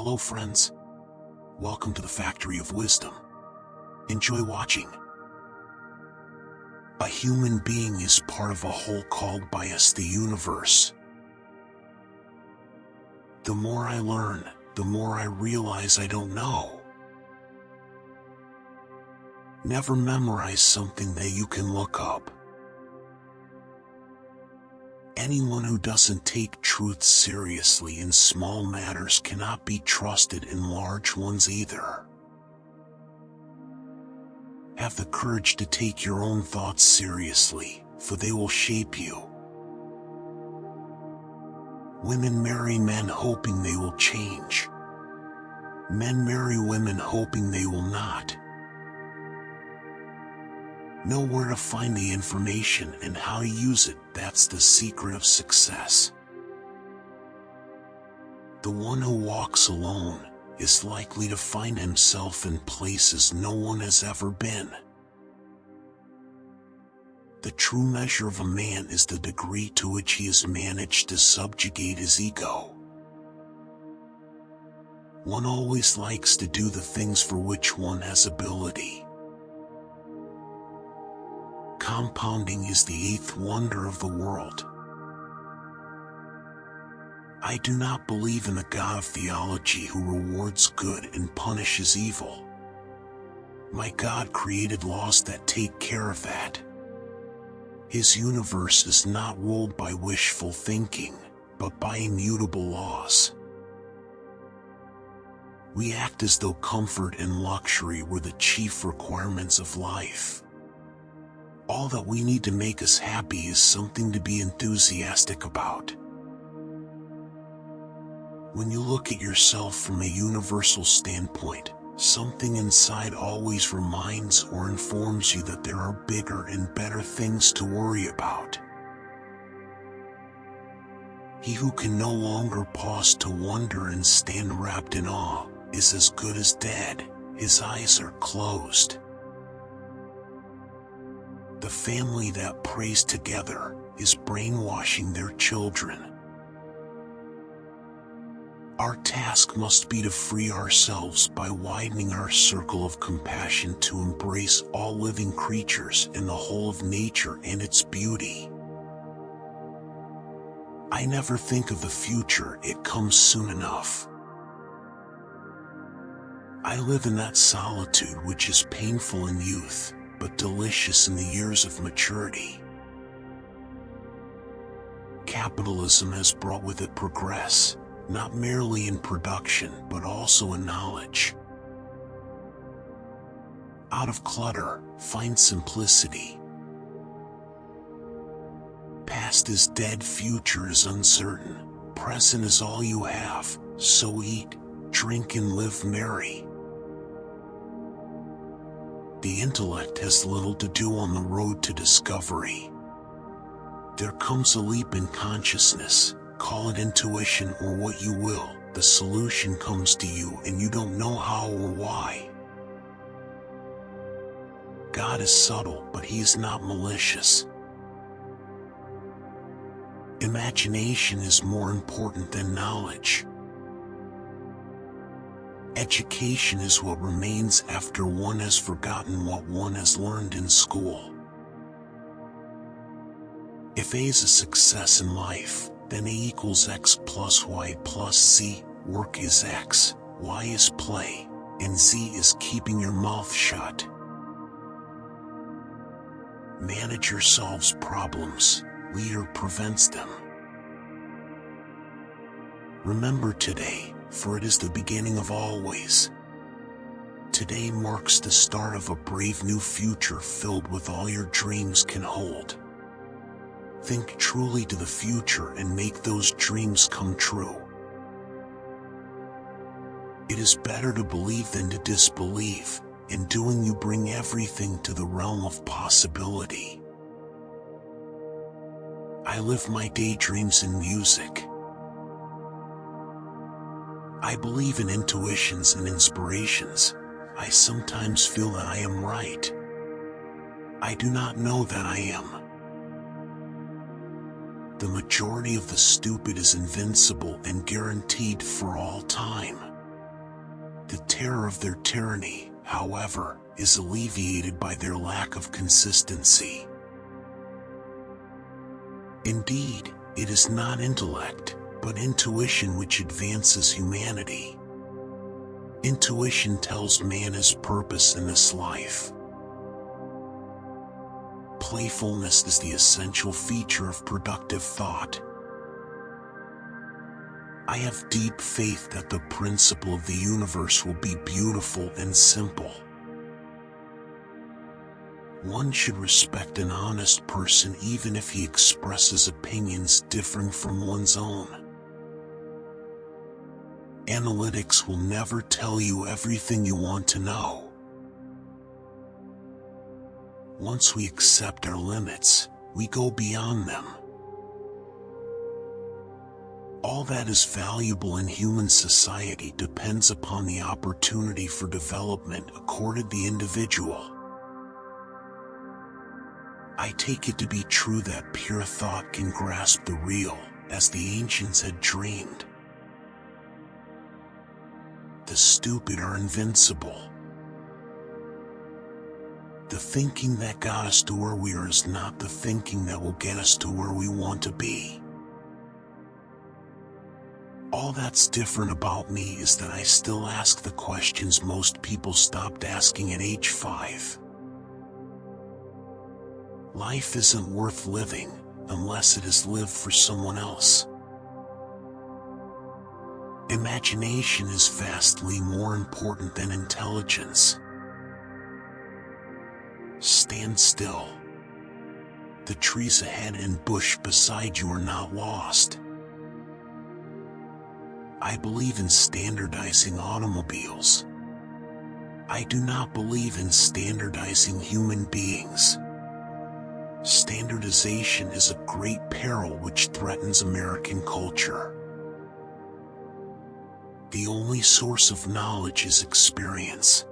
Hello friends, welcome to the Factory of Wisdom. Enjoy watching. A human being is part of a whole called by us the universe. The more I learn, the more I realize I don't know. Never memorize something that you can look up. Anyone who doesn't take truth seriously in small matters cannot be trusted in large ones either. Have the courage to take your own thoughts seriously, for they will shape you. Women marry men hoping they will change. Men marry women hoping they will not. Know where to find the information and how to use it, that's the secret of success. The one who walks alone is likely to find himself in places no one has ever been. The true measure of a man is the degree to which he has managed to subjugate his ego. One always likes to do the things for which one has ability. Compounding is the eighth wonder of the world. I do not believe in a God of theology who rewards good and punishes evil. My God created laws that take care of that. His universe is not ruled by wishful thinking, but by immutable laws. We act as though comfort and luxury were the chief requirements of life. All that we need to make us happy is something to be enthusiastic about. When you look at yourself from a universal standpoint, something inside always reminds or informs you that there are bigger and better things to worry about. He who can no longer pause to wonder and stand wrapped in awe is as good as dead. His eyes are closed. The family that prays together is brainwashing their children. Our task must be to free ourselves by widening our circle of compassion to embrace all living creatures and the whole of nature and its beauty. I never think of the future, it comes soon enough. I live in that solitude which is painful in youth, but delicious in the years of maturity. Capitalism has brought with it progress, not merely in production, but also in knowledge. Out of clutter, find simplicity. Past is dead, future is uncertain, present is all you have, so eat, drink and live merry. The intellect has little to do on the road to discovery. There comes a leap in consciousness, call it intuition or what you will, the solution comes to you and you don't know how or why. God is subtle, but he is not malicious. Imagination is more important than knowledge. Education is what remains after one has forgotten what one has learned in school. If A is a success in life, then A equals X plus Y plus Z, work is X, Y is play, and Z is keeping your mouth shut. Manager solves problems, leader prevents them. Remember today, for it is the beginning of always. Today marks the start of a brave new future filled with all your dreams can hold. Think truly to the future and make those dreams come true. It is better to believe than to disbelieve. In doing you bring everything to the realm of possibility. I live my daydreams in music. I believe in intuitions and inspirations. I sometimes feel that I am right. I do not know that I am. The majority of the stupid is invincible and guaranteed for all time. terror of their tyranny, however, is alleviated by their lack of consistency. Indeed, it is not intellect, but intuition which advances humanity. Intuition tells man his purpose in this life. Playfulness is the essential feature of productive thought. I have deep faith that the principle of the universe will be beautiful and simple. One should respect an honest person even if he expresses opinions differing from one's own. Analytics will never tell you everything you want to know. Once we accept our limits, we go beyond them. All that is valuable in human society depends upon the opportunity for development accorded the individual. I take it to be true that pure thought can grasp the real, as the ancients had dreamed. The stupid are invincible. The thinking that got us to where we are is not the thinking that will get us to where we want to be. All that's different about me is that I still ask the questions most people stopped asking at age 5. Life isn't worth living unless it is lived for someone else. Imagination is vastly more important than intelligence. Stand still. The trees ahead and bush beside you are not lost. I believe in standardizing automobiles. I do not believe in standardizing human beings. Standardization is a great peril which threatens American culture. The only source of knowledge is experience.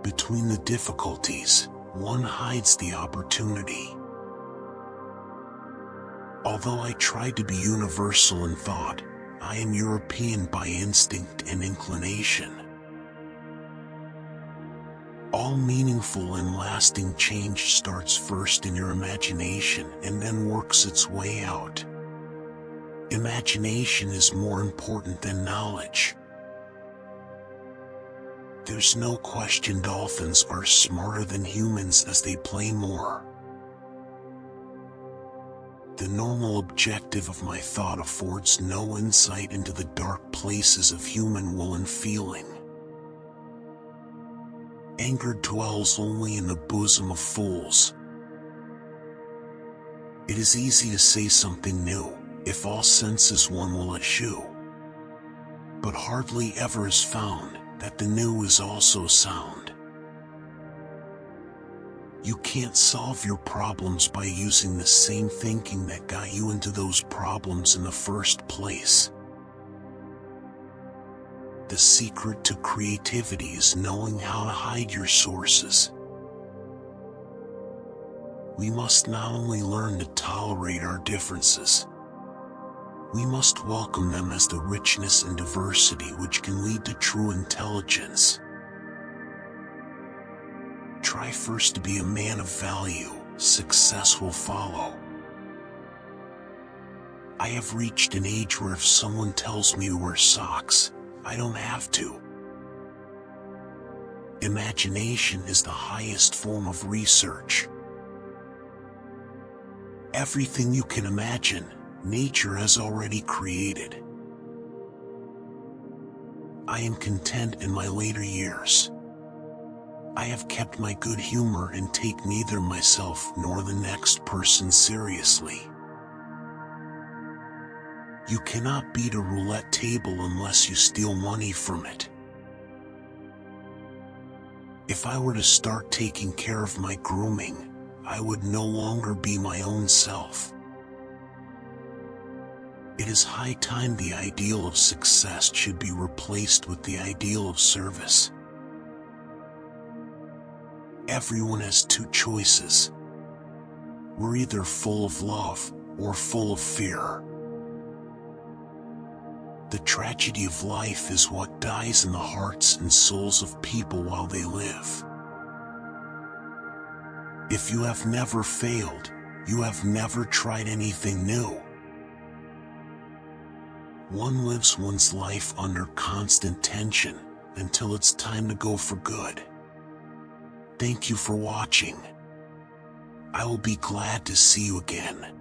Between the difficulties, one hides the opportunity. Although I try to be universal in thought, I am European by instinct and inclination. All meaningful and lasting change starts first in your imagination and then works its way out. Imagination is more important than knowledge. There's no question dolphins are smarter than humans as they play more. The normal objective of my thought affords no insight into the dark places of human will and feeling. Anger dwells only in the bosom of fools. It is easy to say something new, if all senses one will eschew. But hardly ever is found that the new is also sound. You can't solve your problems by using the same thinking that got you into those problems in the first place. The secret to creativity is knowing how to hide your sources. We must not only learn to tolerate our differences, we must welcome them as the richness and diversity which can lead to true intelligence. Try first to be a man of value, success will follow. I have reached an age where if someone tells me to wear socks, I don't have to. Imagination is the highest form of research. Everything you can imagine, nature has already created. I am content in my later years. I have kept my good humor and take neither myself nor the next person seriously. You cannot beat a roulette table unless you steal money from it. If I were to start taking care of my grooming, I would no longer be my own self. It is high time the ideal of success should be replaced with the ideal of service. Everyone has two choices. We're either full of love or full of fear. The tragedy of life is what dies in the hearts and souls of people while they live. If you have never failed, you have never tried anything new. One lives one's life under constant tension until it's time to go for good. Thank you for watching. I will be glad to see you again.